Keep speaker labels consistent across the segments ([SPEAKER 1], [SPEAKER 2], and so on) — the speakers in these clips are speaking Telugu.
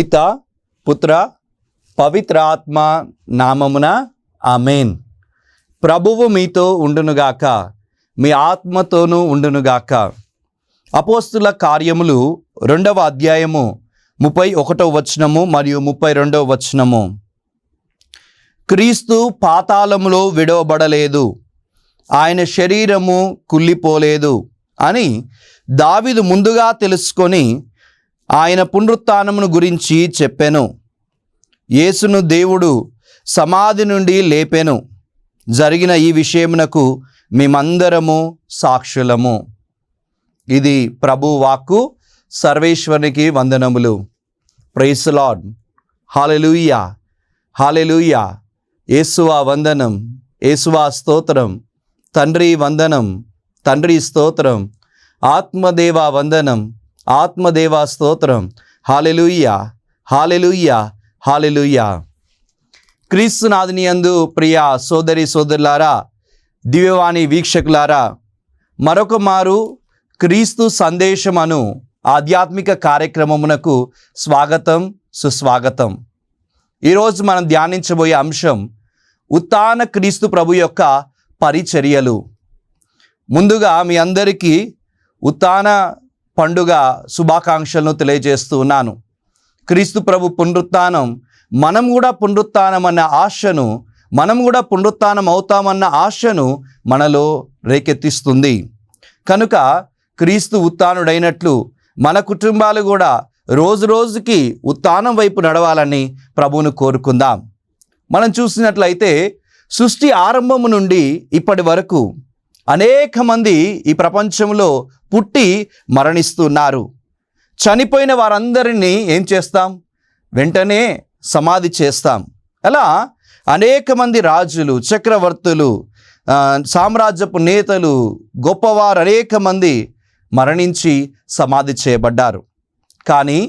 [SPEAKER 1] పిత పుత్ర పవిత్ర ఆత్మ నామమున ఆమేన్. ప్రభువు మీతో ఉండునుగాక, మీ ఆత్మతోనూ ఉండునుగాక. అపోస్తుల కార్యములు 2వ అధ్యాయము 31వ వచనము మరియు 32వ వచనము. క్రీస్తు పాతాళములో విడవబడలేదు, ఆయన శరీరము కుళ్ళిపోలేదు అని దావీదు ముందుగా తెలుసుకొని ఆయన పునరుత్థానమును గురించి చెప్పెను. యేసును దేవుడు సమాధి నుండి లేపెను. జరిగిన ఈ విషయమునకు మేమందరము సాక్షులము. ఇది ప్రభు వాక్కు. సర్వేశ్వరునికి వందనములు. Praise the Lord. Hallelujah, hallelujah. యేసువా వందనం, యేసువా స్తోత్రం. తండ్రి వందనం, తండ్రి స్తోత్రం. ఆత్మదేవా వందనం, ఆత్మదేవా స్తోత్రం. హల్లెలూయా, హల్లెలూయా, హల్లెలూయా. క్రీస్తునాథుని యందు ప్రియ సోదరి సోదరులారా, దివ్యవాణి వీక్షకులారా, మరొక మారు క్రీస్తు సందేశమను ఆధ్యాత్మిక కార్యక్రమమునకు స్వాగతం, సుస్వాగతం. ఈరోజు మనం ధ్యానించబోయే అంశం ఉత్థాన క్రీస్తు ప్రభు యొక్క పరిచర్యలు. ముందుగా మీ అందరికీ ఉత్థాన పండుగ శుభాకాంక్షలను తెలియజేస్తూ ఉన్నాను. క్రీస్తు ప్రభు పునరుత్థానం, మనం కూడా పునరుత్థానం అన్న ఆశను, మనం కూడా పునరుత్థానం అవుతామన్న ఆశను మనలో రేకెత్తిస్తుంది. కనుక క్రీస్తు ఉత్థానుడైనట్లు మన కుటుంబాలు కూడా రోజు రోజుకి ఉత్థానం వైపు నడవాలని ప్రభువును కోరుకుందాం. మనం చూసినట్లయితే సృష్టి ఆరంభము నుండి ఇప్పటి వరకు అనేక మంది ఈ ప్రపంచంలో పుట్టి మరణిస్తున్నారు. చనిపోయిన వారందరినీ ఏం చేస్తాం? వెంటనే సమాధి చేస్తాం. అలా అనేక మంది రాజులు, చక్రవర్తులు, సామ్రాజ్యపు నేతలు, గొప్పవారు అనేక మంది మరణించి సమాధి చేయబడ్డారు. కానీ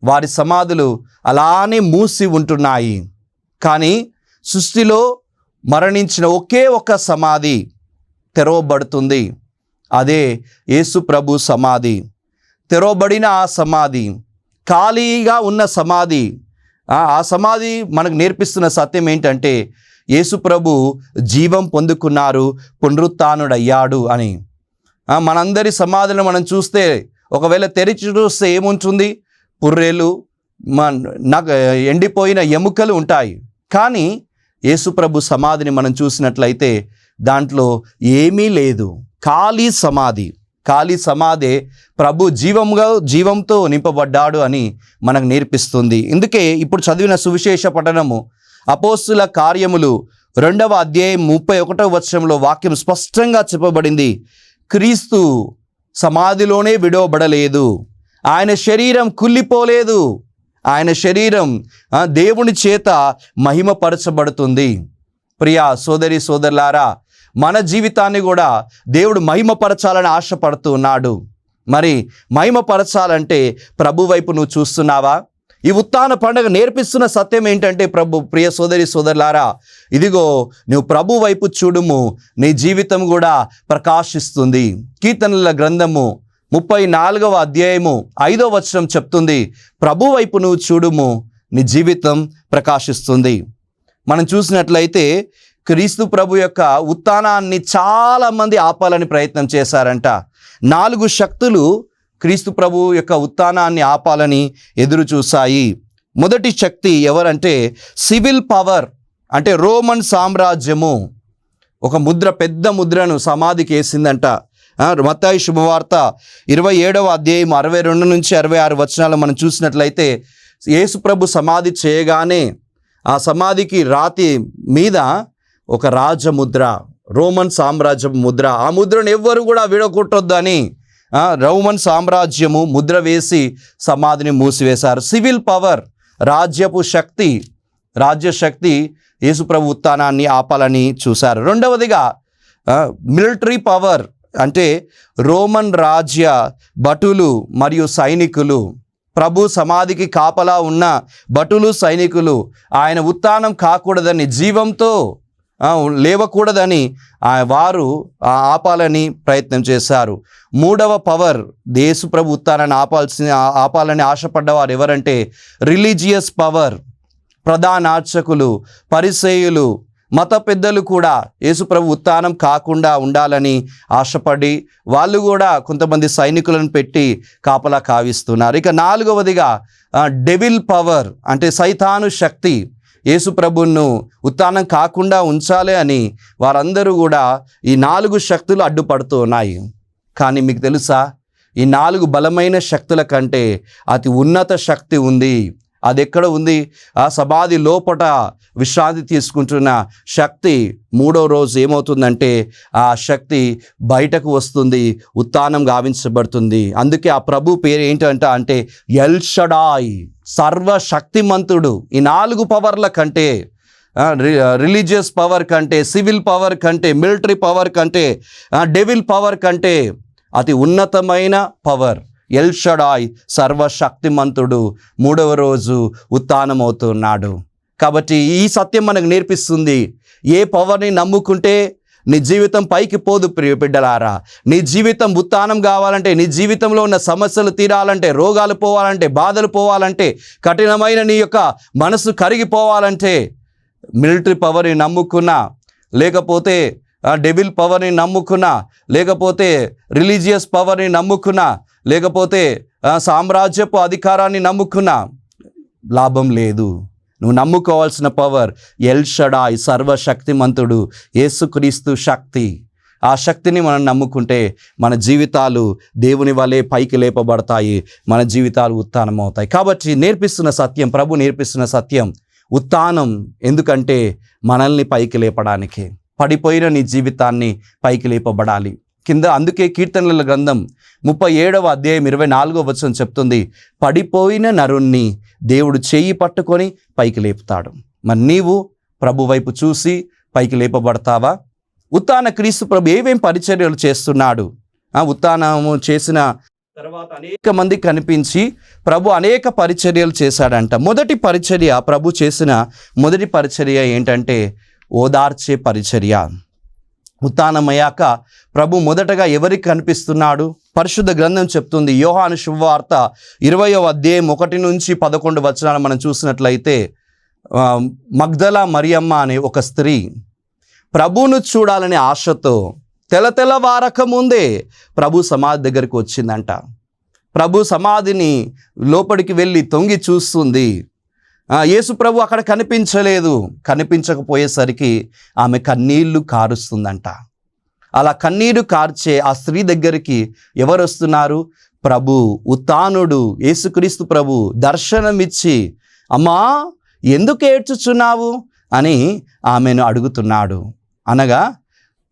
[SPEAKER 1] వారి సమాధులు అలానే మూసి ఉంటున్నాయి. కానీ సృష్టిలో మరణించిన ఒకే ఒక సమాధి తెరవబడుతుంది. అదే యేసు ప్రభు సమాధి. తెరవబడిన ఆ సమాధి, ఖాళీగా ఉన్న సమాధి, ఆ సమాధి మనకు నేర్పిస్తున్న సత్యం ఏంటంటే యేసు ప్రభు జీవం పొందుకున్నారు, పునరుత్థానుడయ్యాడు అని. మనందరి సమాధులను మనం చూస్తే, ఒకవేళ తెరిచి చూస్తే ఏముంటుంది? పుర్రెలు, ఎండిపోయిన ఎముకలు ఉంటాయి. కానీ యేసుప్రభు సమాధిని మనం చూసినట్లయితే దాంట్లో ఏమీ లేదు. ఖాళీ సమాధి. ఖాళీ సమాధే ప్రభు జీవంతో నింపబడ్డాడు అని మనకు నేర్పిస్తుంది. ఇందుకే ఇప్పుడు చదివిన సువిశేష పఠనము అపోస్తుల కార్యములు 2వ అధ్యాయం 31వ వచనంలో వాక్యం స్పష్టంగా చెప్పబడింది. క్రీస్తు సమాధిలోనే విడవబడలేదు, ఆయన శరీరం కుళ్ళిపోలేదు, ఆయన శరీరం దేవుని చేత మహిమపరచబడుతుంది. ప్రియా సోదరి సోదరులారా, మన జీవితాన్ని కూడా దేవుడు మహిమపరచాలని ఆశపడుతూ ఉన్నాడు. మరి మహిమపరచాలంటే ప్రభు వైపు నువ్వు చూస్తున్నావా? ఈ ఉత్థాన పండుగ నేర్పిస్తున్న సత్యం ఏంటంటే, ప్రియ సోదరి సోదరులారా, ఇదిగో నువ్వు ప్రభు వైపు చూడుము, నీ జీవితం కూడా ప్రకాశిస్తుంది. కీర్తనల గ్రంథము 34వ అధ్యాయము 5వ వచనం చెప్తుంది, ప్రభు వైపు నువ్వు చూడుము, నీ జీవితం ప్రకాశిస్తుంది. మనం చూసినట్లయితే క్రీస్తు ప్రభు యొక్క ఉత్థానాన్ని చాలామంది ఆపాలని ప్రయత్నం చేశారంట. 4 శక్తులు క్రీస్తు ప్రభు యొక్క ఉత్థానాన్ని ఆపాలని ఎదురు చూశాయి. మొదటి శక్తి ఎవరంటే సివిల్ పవర్, అంటే రోమన్ సామ్రాజ్యము ఒక ముద్ర, పెద్ద ముద్రను సమాధికి వేసిందంట. మత్తయి శుభవార్త 27వ అధ్యాయం 62 నుంచి 66 వచనాలు మనం చూసినట్లయితే యేసు ప్రభు సమాధి చేయగానే ఆ సమాధికి రాతి మీద ఒక రాజముద్ర, రోమన్ సామ్రాజ్యం ముద్ర, ఆ ముద్రను ఎవ్వరు కూడా విడగొట్టొద్దని రోమన్ సామ్రాజ్యము ముద్ర వేసి సమాధిని మూసివేశారు. సివిల్ పవర్, రాజ్యపు శక్తి, రాజ్యశక్తి యేసుప్రభు ఉత్థానాన్ని ఆపాలని చూశారు. రెండవదిగా మిలిటరీ పవర్, అంటే రోమన్ రాజ్య భటులు మరియు సైనికులు, ప్రభు సమాధికి కాపలా ఉన్న భటులు సైనికులు ఆయన ఉత్థానం కాకూడదని జీవంతో లేవకూడదని వారు ఆపాలని ప్రయత్నం చేశారు. మూడవ పవర్ యేసు ప్రభు ఉత్థానాన్ని ఆపాలని ఆశపడ్డవారు ఎవరంటే రిలీజియస్ పవర్. ప్రధాన అర్చకులు, పరిసయ్యులు, మత పెద్దలు కూడా యేసుప్రభు ఉత్థానం కాకుండా ఉండాలని ఆశపడి వాళ్ళు కూడా కొంతమంది సైనికులను పెట్టి కాపలా కావిస్తున్నారు. ఇక నాలుగవదిగా డెవిల్ పవర్ అంటే సైతాను శక్తి. యేసుప్రభును ఉత్థానం కాకుండా ఉంచాలి అని వారందరూ కూడా ఈ 4 శక్తులు అడ్డుపడుతూ ఉన్నాయి. కానీ మీకు తెలుసా, ఈ 4 బలమైన శక్తుల కంటే అతి ఉన్నత శక్తి ఉంది. అది ఎక్కడ ఉంది? ఆ సమాధి లోపట విశ్రాంతి తీసుకుంటున్న శక్తి 3వ రోజు ఏమవుతుందంటే ఆ శక్తి బయటకు వస్తుంది, ఉత్థానం గావించబడుతుంది. అందుకే ఆ ప్రభు పేరు ఏంటంటే అంటే ఎల్ షడాయ్, సర్వశక్తిమంతుడు. ఈ 4 పవర్ల కంటే, రిలీజియస్ పవర్ కంటే, సివిల్ పవర్ కంటే, మిలిటరీ పవర్ కంటే, డెవిల్ పవర్ కంటే అతి ఉన్నతమైన పవర్ ఎల్ షడాయ్, సర్వశక్తిమంతుడు 3వ రోజు ఉత్థానమవుతున్నాడు. కాబట్టి ఈ సత్యం మనకు నేర్పిస్తుంది, ఏ పవర్ని నమ్ముకుంటే నీ జీవితం పైకి పోదు ప్రియ బిడ్డలారా. నీ జీవితం ఉత్థానం కావాలంటే, నీ జీవితంలో ఉన్న సమస్యలు తీరాలంటే, రోగాలు పోవాలంటే, బాధలు పోవాలంటే, కఠినమైన నీ యొక్క మనసు కరిగిపోవాలంటే మిలిటరీ పవర్ని నమ్ముకున్నా, లేకపోతే డెవిల్ పవర్ని నమ్ముకున్నా, లేకపోతే రిలీజియస్ పవర్ని నమ్ముకున్నా, లేకపోతే సామ్రాజ్యపు అధికారాన్ని నమ్ముకున్నా లాభం లేదు. నువ్వు నమ్ముకోవాల్సిన పవర్ ఎల్ షడాయ్, సర్వశక్తిమంతుడు యేసుక్రీస్తు శక్తి. ఆ శక్తిని మనం నమ్ముకుంటే మన జీవితాలు దేవుని వలె పైకి లేపబడతాయి, మన జీవితాలు ఉత్థానం అవుతాయి. కాబట్టి నేర్పిస్తున్న సత్యం, ప్రభు నేర్పిస్తున్న సత్యం ఉత్థానం. ఎందుకంటే మనల్ని పైకి లేపడానికి. పడిపోయిన నీ జీవితాన్ని పైకి లేపబడాలి. అందుకే కీర్తనల గ్రంథం 37వ అధ్యాయం 24వ వచనం చెప్తుంది, పడిపోయిన నరుణ్ణి దేవుడు చేయి పట్టుకొని పైకి లేపుతాడు. మరి నీవు ప్రభు వైపు చూసి పైకి లేపబడతావా? ఉత్థాన క్రీస్తు ప్రభు ఏమేం పరిచర్యలు చేస్తున్నాడు? ఉత్థానము చేసిన తర్వాత అనేక మంది కనిపించి ప్రభు అనేక పరిచర్యలు చేశాడంట. మొదటి పరిచర్య, ప్రభు చేసిన మొదటి పరిచర్య ఏంటంటే ఓదార్చే పరిచర్య. ఉత్థానమయ్యాక ప్రభు మొదటగా ఎవరికి కనిపిస్తున్నాడు? పరిశుద్ధ గ్రంథం చెప్తుంది, యోహాను శుభవార్త 20వ అధ్యాయం 1 నుంచి 11 వచనాలు మనం చూసినట్లయితే, మగ్దలా మరియమ్మ అనే ఒక స్త్రీ ప్రభువును చూడాలనే ఆశతో తెల్లవారక ముందే ప్రభు సమాధి దగ్గరికి వచ్చిందంట. ప్రభు సమాధిని లోపలికి వెళ్ళి తొంగి చూస్తుంది. యేసు ప్రభు అక్కడ కనిపించలేదు. కనిపించకపోయేసరికి ఆమె కన్నీళ్లు కారుస్తుందంట. అలా కన్నీరు కార్చే ఆ స్త్రీ దగ్గరికి ఎవరు వస్తున్నారు? ప్రభు, ఉత్థానుడు యేసుక్రీస్తు ప్రభు దర్శనమిచ్చి, అమ్మా ఎందుకు ఏడ్చుచున్నావు అని ఆమెను అడుగుతున్నాడు. అనగా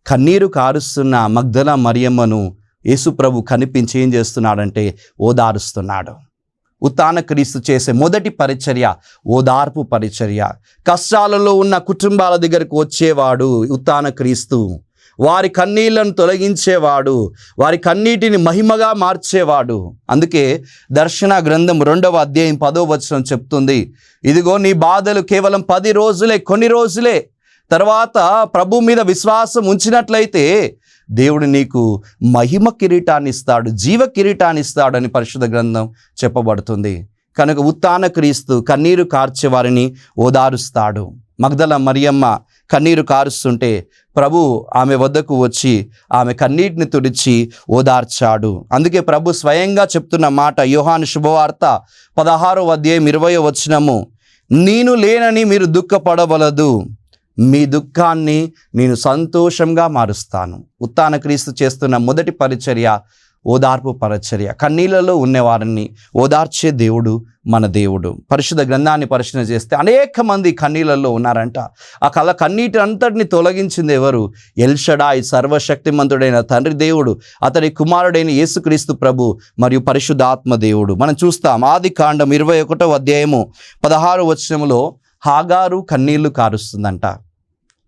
[SPEAKER 1] కన్నీరు కారుస్తున్న మగ్దలా మరియమ్మను యేసు ప్రభు కనిపించి ఏం చేస్తున్నాడంటే ఓదారుస్తున్నాడు. ఉత్థాన క్రీస్తు చేసే మొదటి పరిచర్య ఓదార్పు పరిచర్య. కష్టాలలో ఉన్న కుటుంబాల దగ్గరకు వచ్చేవాడు ఉత్థాన క్రీస్తు. వారి కన్నీళ్లను తొలగించేవాడు, వారి కన్నీటిని మహిమగా మార్చేవాడు. అందుకే దర్శన గ్రంథం 2వ అధ్యాయం 10వ వచనం చెప్తుంది, ఇదిగో నీ బాధలు కేవలం 10 రోజులే, కొన్ని రోజులే. తర్వాత ప్రభు మీద విశ్వాసం ఉంచినట్లయితే దేవుడు నీకు మహిమ కిరీటాన్ని ఇస్తాడు, జీవ కిరీటాన్ని ఇస్తాడు అని పరిశుద్ధ గ్రంథం చెప్పబడుతుంది. కనుక ఉత్థాన క్రీస్తు కన్నీరు కార్చే వారిని ఓదారుస్తాడు. మగ్దలా మరియమ్మ కన్నీరు కారుస్తుంటే ప్రభు ఆమె వద్దకు వచ్చి ఆమె కన్నీటిని తుడిచి ఓదార్చాడు. అందుకే ప్రభు స్వయంగా చెప్తున్న మాట, యోహాను శుభవార్త 16వ అధ్యాయం 20వ వచనము, నేను లేనని మీరు దుఃఖపడవలదు, మీ దుఃఖాన్ని నేను సంతోషంగా మారుస్తాను. ఉత్థాన క్రీస్తు చేస్తున్న మొదటి పరిచర్య ఓదార్పు పరిచర్య. కన్నీళ్ళలో ఉన్నవారిని ఓదార్చే దేవుడు మన దేవుడు. పరిశుద్ధ గ్రంథాన్ని పరిశీలన చేస్తే అనేక మంది కన్నీళ్ళలో ఉన్నారంట. ఆ కన్నీటి అంతటిని తొలగించింది ఎవరు? ఎల్ షడాయ్, సర్వశక్తిమంతుడైన తండ్రి దేవుడు, అతని కుమారుడైన యేసుక్రీస్తు ప్రభు మరియు పరిశుద్ధ ఆత్మ దేవుడు. మనం చూస్తాం ఆదికాండం 21వ అధ్యాయము 16వ వచనములో హాగారు కన్నీళ్లు కారుస్తుందంట.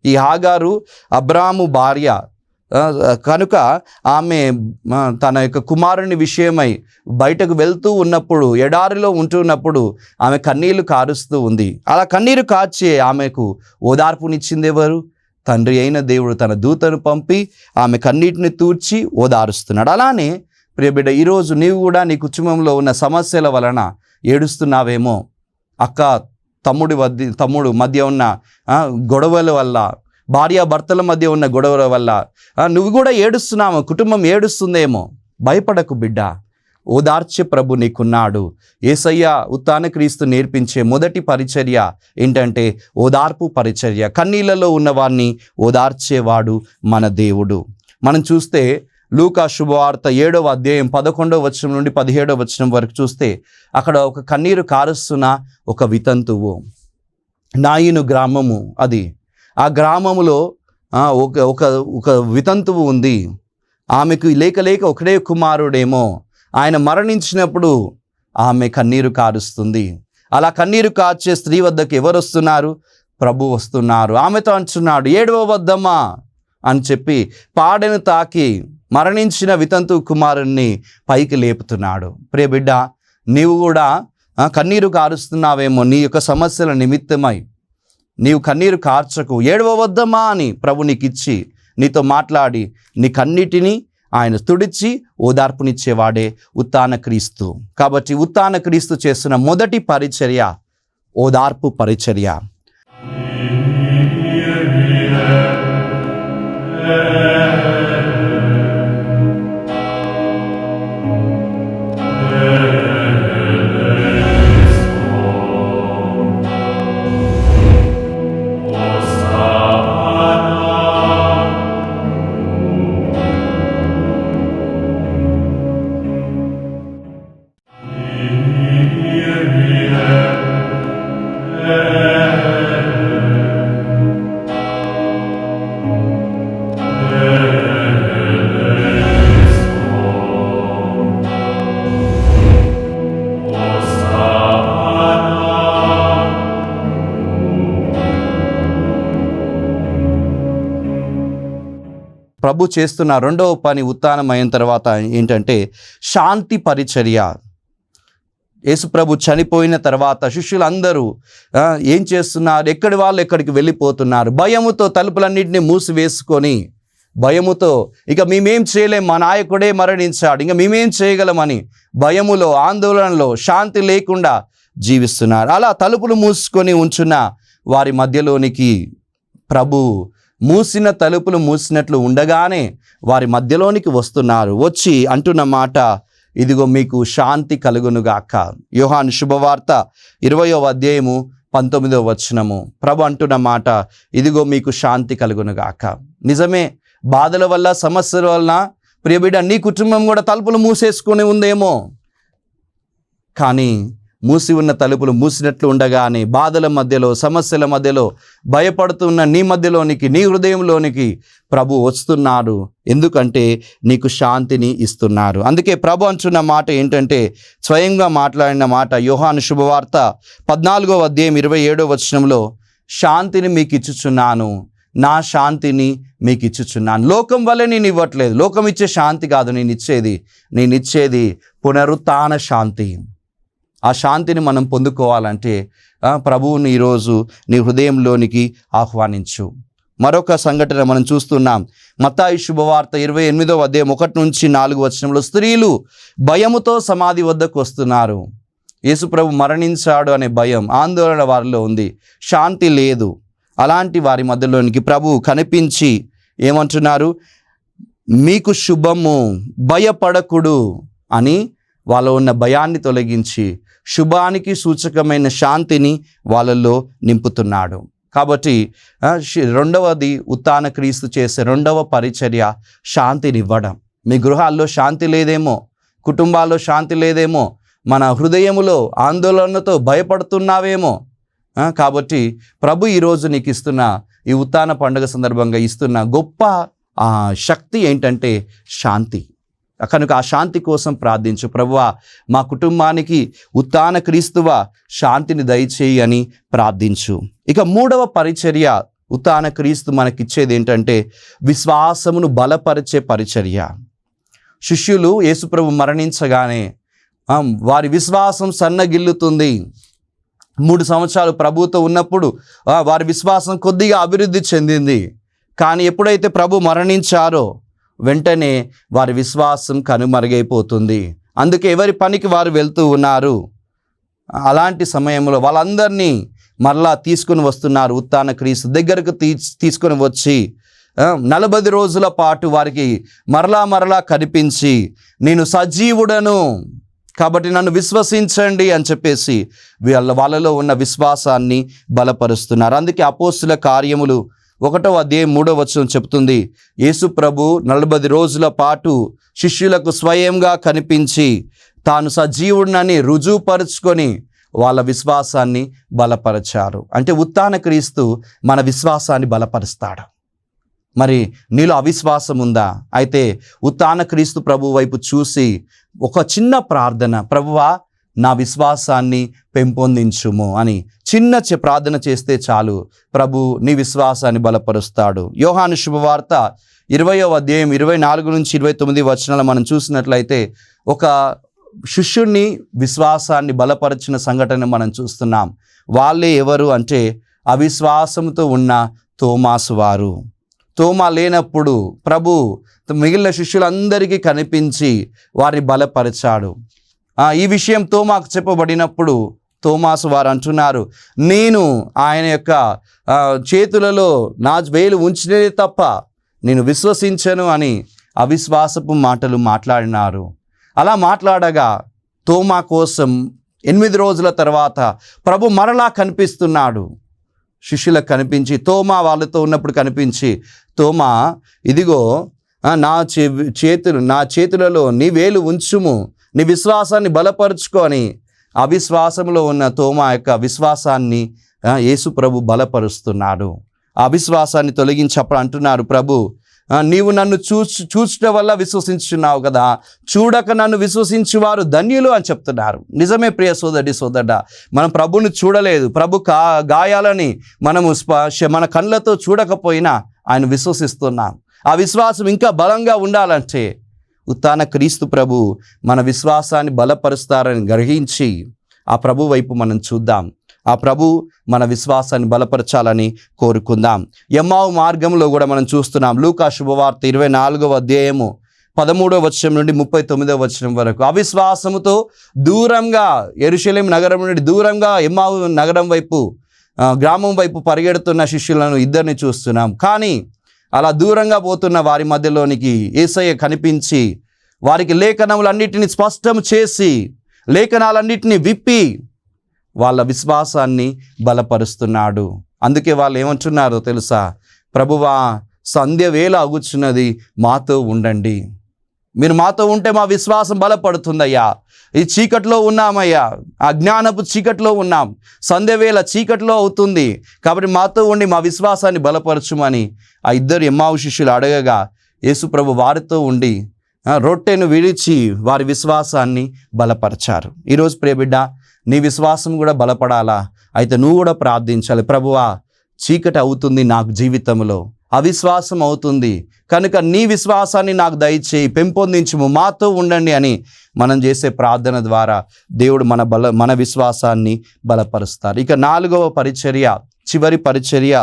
[SPEAKER 1] ఈ హాగారు అబ్రాము భార్య కనుక ఆమె తన యొక్క కుమారుని విషయమై బయటకు వెళ్తూ ఉన్నప్పుడు, ఎడారిలో ఉంటున్నప్పుడు ఆమె కన్నీళ్లు కారుస్తూ ఉంది. అలా కన్నీరు కార్చి ఆమెకు ఓదార్పునిచ్చింది ఎవరు? తండ్రి అయిన దేవుడు తన దూతను పంపి ఆమె కన్నీటిని తూర్చి ఓదారుస్తున్నాడు. అలానే ప్రియబిడ్డ, ఈరోజు నీవు కూడా నీ కుటుంబంలో ఉన్న సమస్యల వలన ఏడుస్తున్నావేమో. అక్క తమ్ముడు మధ్య ఉన్న గొడవల వల్ల, భార్యాభర్తల మధ్య ఉన్న గొడవల వల్ల నువ్వు కూడా ఏడుస్తున్నావు, కుటుంబం ఏడుస్తుందేమో. భయపడకు బిడ్డ, ఓదార్చే ప్రభు నీకున్నాడు. యేసయ్య ఉత్థాన క్రీస్తు నేర్పించే మొదటి పరిచర్య ఏంటంటే ఓదార్పు పరిచర్య. కన్నీళ్లలో ఉన్నవారిని ఓదార్చేవాడు మన దేవుడు. మనం చూస్తే లూకా శుభవార్త 7వ అధ్యాయం 11వ వచనం నుండి 17వ వచనం వరకు చూస్తే అక్కడ ఒక కన్నీరు కారుస్తున్న ఒక వితంతువు, నాయిను గ్రామము అది. ఆ గ్రామములో ఒక వితంతువు ఉంది. ఆమెకు లేక ఒకడే కుమారుడేమో. ఆయన మరణించినప్పుడు ఆమె కన్నీరు కారుస్తుంది. అలా కన్నీరు కార్చే స్త్రీ వద్దకు ఎవరు వస్తున్నారు? ప్రభు వస్తున్నారు. ఆమెతో అంటున్నాడు, ఏడవద్దమ్మా అని చెప్పి పాడెను తాకి మరణించిన వితంతు కుమారుణ్ణి పైకి లేపుతున్నాడు. ప్రియ బిడ్డ, నీవు కూడా కన్నీరు కారుస్తున్నావేమో. నీ యొక్క సమస్యల నిమిత్తమై నీవు కన్నీరు కార్చకు, ఏడవద్దమ్మా అని ప్రభు నీకు ఇచ్చి నీతో మాట్లాడి నీ కన్నిటిని ఆయన తుడిచి ఓదార్పునిచ్చేవాడే ఉత్థాన క్రీస్తు. కాబట్టి ఉత్థాన క్రీస్తు చేస్తున్న మొదటి పరిచర్య ఓదార్పు పరిచర్య. ప్రభు చేస్తున్న రెండవ పని ఉత్థానం అయిన తర్వాత ఏంటంటే శాంతి పరిచర్య. యేసుప్రభు చనిపోయిన తర్వాత శిష్యులందరూ ఏం చేస్తున్నారు? ఎక్కడి వాళ్ళు ఎక్కడికి వెళ్ళిపోతున్నారు. భయముతో తలుపులన్నింటినీ మూసివేసుకొని, భయముతో ఇక మేమేం చేయలేం, మా నాయకుడే మరణించాడు, ఇంకా మేమేం చేయగలమని భయములో, ఆందోళనలో, శాంతి లేకుండా జీవిస్తున్నారు. అలా తలుపులు మూసుకొని ఉంచున్న వారి మధ్యలోనికి ప్రభు మూసిన తలుపులు మూసినట్లు ఉండగానే వారి మధ్యలోనికి వస్తున్నారు. వచ్చి అంటున్న మాట, ఇదిగో మీకు శాంతి కలుగునుగాక. యోహాను శుభవార్త 20వ అధ్యాయము 19వ వచనము. ప్రభు అంటున్న మాట, ఇదిగో మీకు శాంతి కలుగునుగాక. నిజమే, బాధల వల్ల, సమస్యల వలన ప్రియబిడ్డ నీ కుటుంబం కూడా తలుపులు మూసేసుకొని ఉందేమో. కానీ మూసి ఉన్న తలుపులు మూసినట్లు ఉండగానే బాధల మధ్యలో, సమస్యల మధ్యలో, భయపడుతున్న నీ మధ్యలోనికి, నీ హృదయంలోనికి ప్రభు వస్తున్నారు. ఎందుకంటే నీకు శాంతిని ఇస్తున్నారు. అందుకే ప్రభు అంటున్న మాట ఏంటంటే, స్వయంగా మాట్లాడిన మాట యోహాను శుభవార్త 14వ అధ్యాయం 27వ వచనంలో, శాంతిని మీకు ఇచ్చుచున్నాను, నా శాంతిని మీకు ఇచ్చుచున్నాను. లోకం వల్లే నేను ఇవ్వట్లేదు. లోకం ఇచ్చే శాంతి కాదు నేను ఇచ్చేది పునరుత్థాన శాంతి. ఆ శాంతిని మనం పొందుకోవాలంటే ప్రభువుని ఈరోజు నీ హృదయంలోనికి ఆహ్వానించు. మరొక సంఘటన మనం చూస్తున్నాం. మత్తాయి శుభవార్త 28వ అధ్యాయం 1 నుంచి 4 వచనంలో, స్త్రీలు భయముతో సమాధి వద్దకు వస్తున్నారు. యేసుప్రభు మరణించాడు అనే భయం, ఆందోళన వారిలో ఉంది. శాంతి లేదు. అలాంటి వారి మధ్యలోనికి ప్రభు కనిపించి ఏమంటున్నారు? మీకు శుభము, భయపడకుడు అని వాళ్ళలో ఉన్న భయాన్ని తొలగించి శుభానికి సూచకమైన శాంతిని వాళ్ళల్లో నింపుతున్నాడు. కాబట్టి రెండవది ఉత్థాన క్రీస్తు చేసే రెండవ పరిచర్య శాంతినివ్వడం. మీ గృహాల్లో శాంతి లేదేమో, కుటుంబాల్లో శాంతి లేదేమో, మన హృదయములో ఆందోళనతో భయపడుతున్నావేమో. కాబట్టి ప్రభు ఈరోజు నీకు ఇస్తున్న ఈ ఉత్థాన పండుగ సందర్భంగా ఇస్తున్న గొప్ప శక్తి ఏంటంటే శాంతి. కనుక ఆ శాంతి కోసం ప్రార్థించు. ప్రభువా, మా కుటుంబానికి ఉత్థాన క్రీస్తువా శాంతిని దయచేయి అని ప్రార్థించు. ఇక మూడవ పరిచర్య ఉత్థాన క్రీస్తు మనకిచ్చేది ఏంటంటే విశ్వాసమును బలపరిచే పరిచర్య. శిష్యులు యేసుప్రభు మరణించగానే వారి విశ్వాసం సన్నగిల్లుతుంది. 3 సంవత్సరాలు ప్రభువుతో ఉన్నప్పుడు వారి విశ్వాసం కొద్దిగా అభివృద్ధి చెందింది. కానీ ఎప్పుడైతే ప్రభు మరణించారో వెంటనే వారి విశ్వాసం కనుమరుగైపోతుంది. అందుకే ఎవరి పనికి వారు వెళ్తూ ఉన్నారు. అలాంటి సమయంలో వాళ్ళందరినీ మరలా తీసుకుని వస్తున్నారు. ఉత్థాన క్రీస్తు దగ్గరకు తీసుకొని వచ్చి 40 రోజుల పాటు వారికి మరలా కనిపించి, నేను సజీవుడను కాబట్టి నన్ను విశ్వసించండి అని చెప్పేసి వాళ్ళలో ఉన్న విశ్వాసాన్ని బలపరుస్తున్నారు. అందుకే అపోస్తుల కార్యములు 1వ అధ్యాయం 3వ వచనం చెప్తుంది, యేసు ప్రభు 40 రోజుల పాటు శిష్యులకు స్వయంగా కనిపించి తాను సజీవుడినని రుజువుపరుచుకొని వాళ్ళ విశ్వాసాన్ని బలపరిచారు. అంటే ఉత్థాన క్రీస్తు మన విశ్వాసాన్ని బలపరుస్తాడు. మరి నీలో అవిశ్వాసం ఉందా? అయితే ఉత్థాన క్రీస్తు ప్రభు వైపు చూసి ఒక చిన్న ప్రార్థన, ప్రభువా నా విశ్వాసాన్ని పెంపొందించుము అని చిన్న ప్రార్థన చేస్తే చాలు, ప్రభు నీ విశ్వాసాన్ని బలపరుస్తాడు. యోహాను శుభవార్త 20వ అధ్యాయం 24 నుంచి 29 వచనాలు మనం చూసినట్లయితే ఒక శిష్యుణ్ణి విశ్వాసాన్ని బలపరిచిన సంఘటన మనం చూస్తున్నాం. వాళ్ళే ఎవరు అంటే అవిశ్వాసంతో ఉన్న తోమాసు వారు. తోమా లేనప్పుడు ప్రభు మిగిలిన శిష్యులందరికీ కనిపించి వారిని బలపరిచాడు. ఈ విషయం తోమాకు చెప్పబడినప్పుడు తోమాసు వారు అంటున్నారు, నేను ఆయన యొక్క చేతులలో నా వేలు ఉంచినే తప్ప నేను విశ్వసించను అని అవిశ్వాసపు మాటలు మాట్లాడినారు. అలా మాట్లాడగా తోమా కోసం 8 రోజుల తర్వాత ప్రభు మరలా కనిపిస్తున్నాడు. శిష్యులకు కనిపించి, తోమా వాళ్ళతో ఉన్నప్పుడు కనిపించి, తోమా ఇదిగో నా చేతులలో నీ వేలు ఉంచుము, నీ విశ్వాసాన్ని బలపరుచుకొని అవిశ్వాసంలో ఉన్న తోమా యొక్క విశ్వాసాన్ని యేసు ప్రభు బలపరుస్తున్నాడు. ఆ విశ్వాసాన్ని తొలగించప్పుడు అంటున్నారు, ప్రభు నీవు నన్ను చూచడం వల్ల విశ్వసించున్నావు కదా, చూడక నన్ను విశ్వసించువారు ధన్యులు అని చెప్తున్నారు. నిజమే ప్రియ సోదరుడా, మనం ప్రభుని చూడలేదు, ప్రభు గాయాలని మనము మన కళ్ళతో చూడకపోయినా ఆయన విశ్వసిస్తున్నాం. ఆ విశ్వాసం ఇంకా బలంగా ఉండాలంటే ఉత్థాన క్రీస్తు ప్రభు మన విశ్వాసాన్ని బలపరుస్తారని గ్రహించి ఆ ప్రభు వైపు మనం చూద్దాం. ఆ ప్రభు మన విశ్వాసాన్ని బలపరచాలని కోరుకుందాం. ఎమ్మావు మార్గంలో కూడా మనం చూస్తున్నాం. లూకా శుభవార్త 24వ అధ్యాయము 13వ వచనం నుండి 39వ వచనం వరకు అవిశ్వాసముతో దూరంగా యెరూషలేము నగరం నుండి దూరంగా ఎమ్మావు నగరం వైపు గ్రామం వైపు పరిగెడుతున్న శిష్యులను ఇద్దరిని చూస్తున్నాం. కానీ అలా దూరంగా పోతున్న వారి మధ్యలోనికి యేసయ్య కనిపించి వారికి లేఖనములన్నిటిని స్పష్టం చేసి లేఖనాలన్నిటిని విప్పి వాళ్ళ విశ్వాసాన్ని బలపరుస్తున్నాడు. అందుకే వాళ్ళు ఏమంటున్నారో తెలుసా? ప్రభువా, సంధ్య వేళ అగుచున్నది, మాతో ఉండండి. మీరు మాతో ఉంటే మా విశ్వాసం బలపడుతుందయ్యా. ఈ చీకట్లో ఉన్నామయ్యా, అజ్ఞానపు చీకట్లో ఉన్నాం, సంధ్య వేళ చీకట్లో అవుతుంది, కాబట్టి మాతో ఉండి మా విశ్వాసాన్ని బలపరచుమని ఆ ఇద్దరు ఎమ్మావు శిష్యులు అడగగా యేసు ప్రభు వారితో ఉండి రొట్టెను విడిచి వారి విశ్వాసాన్ని బలపరిచారు. ఈరోజు ప్రియబిడ్డ, నీ విశ్వాసం కూడా బలపడాలా? అయితే నువ్వు కూడా ప్రార్థించాలి. ప్రభువా, చీకటి అవుతుంది నాకు జీవితంలో, అవిశ్వాసం అవుతుంది కనుక నీ విశ్వాసాన్ని నాకు దయచేయి, పెంపొందించుము, మాతో ఉండండి అని మనం చేసే ప్రార్థన ద్వారా దేవుడు మన విశ్వాసాన్ని బలపరుస్తారు. ఇక 4వ పరిచర్య, చివరి పరిచర్య,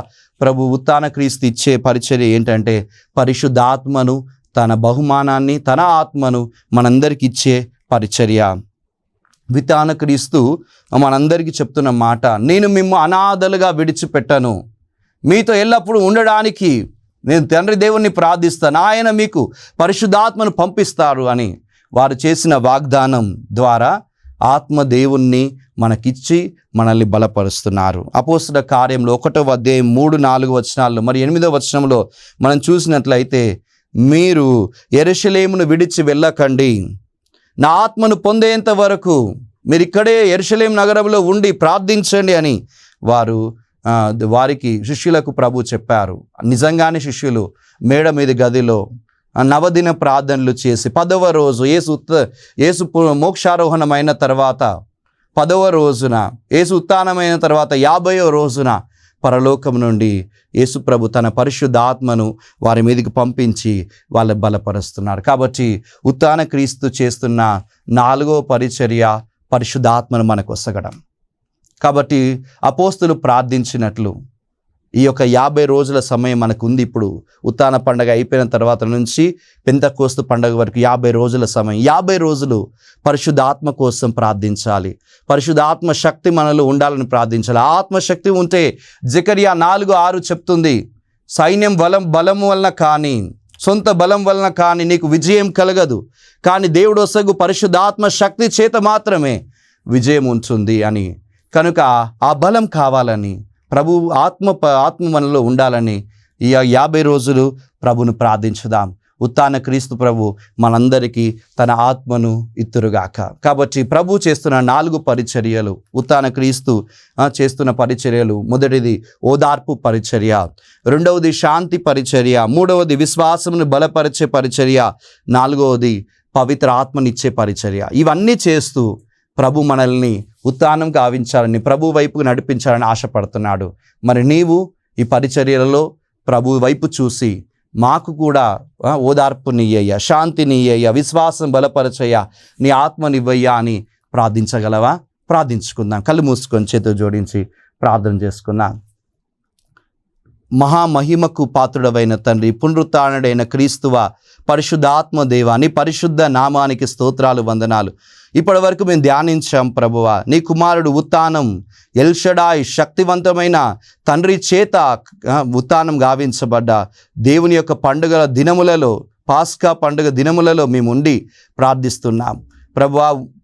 [SPEAKER 1] ప్రభు ఉత్థాన క్రీస్తు ఇచ్చే పరిచర్య ఏంటంటే పరిశుద్ధాత్మను, తన బహుమానాన్ని, తన ఆత్మను మనందరికి ఇచ్చే పరిచర్య. ఉత్థాన క్రీస్తు మనందరికీ చెప్తున్న మాట, నేను మిమ్ము అనాథలుగా విడిచిపెట్టను, మీతో ఎల్లప్పుడూ ఉండడానికి నేను తండ్రి దేవుణ్ణి ప్రార్థిస్తాను, ఆయన మీకు పరిశుద్ధాత్మను పంపిస్తారు అని వారు చేసిన వాగ్దానం ద్వారా ఆత్మ దేవుణ్ణి మనకిచ్చి మనల్ని బలపరుస్తున్నారు. అపోస్తలుల కార్యంలో 1వ అధ్యాయం 3-4 వచనాల్లో మరి 8వ వచనంలో మనం చూసినట్లయితే, మీరు యెరూషలేమును విడిచి వెళ్ళకండి, నా ఆత్మను పొందేంత వరకు మీరు ఇక్కడే యెరూషలేము నగరంలో ఉండి ప్రార్థించండి అని వారికి శిష్యులకు ప్రభు చెప్పారు. నిజంగానే శిష్యులు మేడ మీద గదిలో నవదిన ప్రార్థనలు చేసి 10వ రోజు యేసు మోక్షారోహణమైన తర్వాత 10వ రోజున, యేసు ఉత్థానమైన తర్వాత 50వ రోజున పరలోకం నుండి యేసు ప్రభు తన పరిశుద్ధాత్మను వారి మీదకి పంపించి వాళ్ళ బలపరుస్తున్నారు. కాబట్టి ఉత్థాన క్రీస్తు చేస్తున్న 4వ పరిచర్య పరిశుద్ధాత్మను మనకు వసగడం. కాబట్టి అపోస్తులు ప్రార్థించినట్లు ఈ యొక్క 50 రోజుల సమయం మనకు ఉంది. ఇప్పుడు ఉత్థాన పండగ అయిపోయిన తర్వాత నుంచి పెంతెకోస్తు పండగ వరకు 50 రోజుల సమయం. 50 రోజులు పరిశుద్ధాత్మ కోసం ప్రార్థించాలి. పరిశుద్ధాత్మ శక్తి మనలో ఉండాలని ప్రార్థించాలి. ఆత్మశక్తి ఉంటే జకర్యా 4:6 చెప్తుంది, సైన్యం బలం వలన కానీ, సొంత బలం వలన కానీ నీకు విజయం కలగదు, కానీ దేవుడు ఒసగు పరిశుద్ధాత్మ శక్తి చేత మాత్రమే విజయం ఉంటుంది అని. కనుక ఆ బలం కావాలని, ప్రభు ఆత్మ మనలో ఉండాలని ఈ 50 రోజులు ప్రభును ప్రార్థించుదాం. ఉత్థాన క్రీస్తు ప్రభు మనందరికీ తన ఆత్మను ఇత్తురుగాక. కాబట్టి ప్రభు చేస్తున్న 4 పరిచర్యలు, ఉత్థాన క్రీస్తు చేస్తున్న పరిచర్యలు: మొదటిది ఓదార్పు పరిచర్య, రెండవది శాంతి పరిచర్య, మూడవది విశ్వాసమును బలపరిచే పరిచర్య, నాలుగవది పవిత్ర ఆత్మనిచ్చే పరిచర్య. ఇవన్నీ చేస్తూ ప్రభు మనల్ని ఉత్థానం గావించాలని, ప్రభు వైపుకు నడిపించాలని ఆశపడుతున్నాడు. మరి నీవు ఈ పరిచర్యలలో ప్రభు వైపు చూసి మాకు కూడా ఓదార్పునియ్యయ్యా, శాంతినియ్యయ్యా, విశ్వాసం బలపరచయ్యా, నీ ఆత్మనివ్వయ్యా అని ప్రార్థించగలవా? ప్రార్థించుకుందాం. కళ్ళు మూసుకొని చేతులు జోడించి ప్రార్థన చేసుకుందాం. మహామహిమకు పాత్రుడవైన తండ్రి, పునరుత్థానుడైన క్రీస్తువ, పరిశుద్ధాత్మ దేవా, నీ పరిశుద్ధ నామానికి స్తోత్రాలు, వందనాలు. ఇప్పటి వరకు మేము ధ్యానించాం ప్రభువా, నీ కుమారుడు ఉత్థానం, ఎల్షడాయ్ శక్తివంతమైన తండ్రి చేత ఉత్థానం గావించబడ్డ దేవుని యొక్క పండుగల దినములలో, పాస్కా పండుగ దినములలో మేము ఉండి ప్రార్థిస్తున్నాం.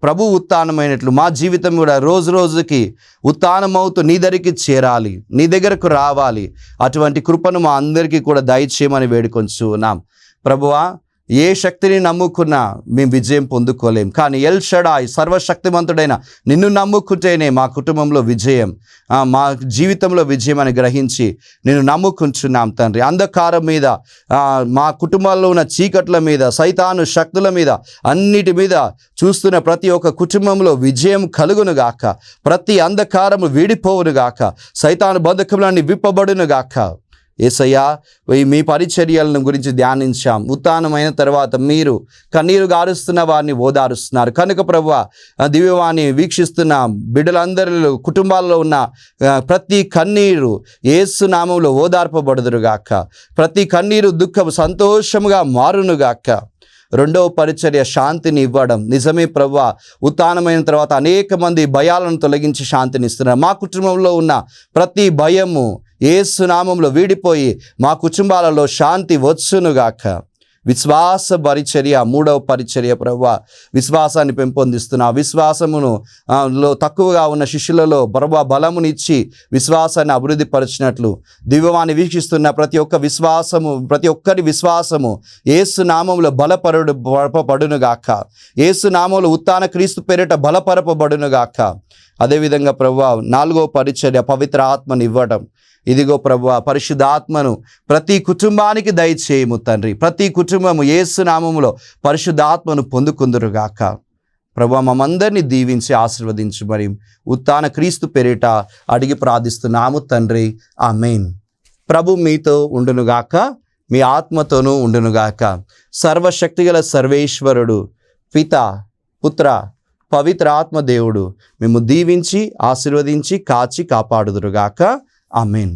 [SPEAKER 1] ప్రభు ఉత్థానమైనట్లు మా జీవితం కూడా రోజు రోజుకి ఉత్థానమవుతూ నీ దగ్గరికి చేరాలి, నీ దగ్గరకు రావాలి. అటువంటి కృపను మా అందరికీ కూడా దయచేయమని వేడుకొంచున్నాం. ప్రభువా, ఏ శక్తిని నమ్ముకున్నా మేము విజయం పొందుకోలేం, కానీ ఎల్ షడాయ్ సర్వశక్తిమంతుడైన నిన్ను నమ్ముకుంటేనే మా కుటుంబంలో విజయం, మా జీవితంలో విజయం అని గ్రహించి నిన్ను నమ్ముకుంటున్నాం తండ్రి. అంధకారం మీద, మా కుటుంబాల్లో ఉన్న చీకట్ల మీద, సైతాను శక్తుల మీద, అన్నిటి మీద చూస్తున్న ప్రతి ఒక్క కుటుంబంలో విజయం కలుగునుగాక, ప్రతి అంధకారము వీడిపోవునుగాక, సైతాను బంధకములన్నీ విప్పబడునుగాక. యేసయ్యా, మీ పరిచర్యలను గురించి ధ్యానించాం. ఉత్థానమైన తర్వాత మీరు కన్నీరు గారుస్తున్న వారిని ఓదారుస్తున్నారు. కనుక ప్రభువా, దివ్యవాణి వీక్షిస్తున్న బిడ్డలందరిలో, కుటుంబాల్లో ఉన్న ప్రతి కన్నీరు యేసు నామములో ఓదార్పబడుదురుగాక, ప్రతి కన్నీరు దుఃఖం సంతోషముగా మారునుగాక. రెండవ పరిచర్య శాంతిని ఇవ్వడం. నిజమే ప్రభువా, ఉత్థానమైన తర్వాత అనేక మంది భయాలను తొలగించి శాంతిని ఇస్తున్నారు. మా కుటుంబంలో ఉన్న ప్రతి భయము యేసు నామములో వీడిపోయి మా కుటుంబాలలో శాంతి వచ్చునుగాక. విశ్వాస పరిచర్య, మూడవ పరిచర్య ప్రభువా, విశ్వాసాన్ని పెంపొందిస్తున్న విశ్వాసమును తక్కువగా ఉన్న శిష్యులలో ప్రభువా బలమునిచ్చి విశ్వాసాన్ని అభివృద్ధి పరిచినట్లు దివ్యవాణి వీక్షిస్తున్న ప్రతి ఒక్కరి విశ్వాసము యేసు నామములో బలపరపబడునుగాక, యేసు నామములో ఉత్థాన క్రీస్తు పేరిట బలపరపబడునుగాక. అదేవిధంగా ప్రభువా, 4వ పరిచర్య పవిత్ర ఆత్మని ఇవ్వడం. ఇదిగో ప్రభువా, పరిశుద్ధాత్మను ప్రతి కుటుంబానికి దయచేయము తండ్రి. ప్రతి కుటుంబము యేసు నామములో పరిశుద్ధాత్మను పొందుకుందురుగాక. ప్రభువా, మమ్మందరినీ దీవించి ఆశీర్వదించు. మరి ఉత్థాన క్రీస్తు పేరిట అడిగి ప్రార్థిస్తున్నాము తండ్రి, ఆమేన్. ప్రభు మీతో ఉండునుగాక, మీ ఆత్మతోనూ ఉండునుగాక. సర్వశక్తిగల సర్వేశ్వరుడు, పిత, పుత్ర, పవిత్ర ఆత్మ దేవుడు మేము దీవించి ఆశీర్వదించి కాచి కాపాడుదురుగాక. ఆమేన్.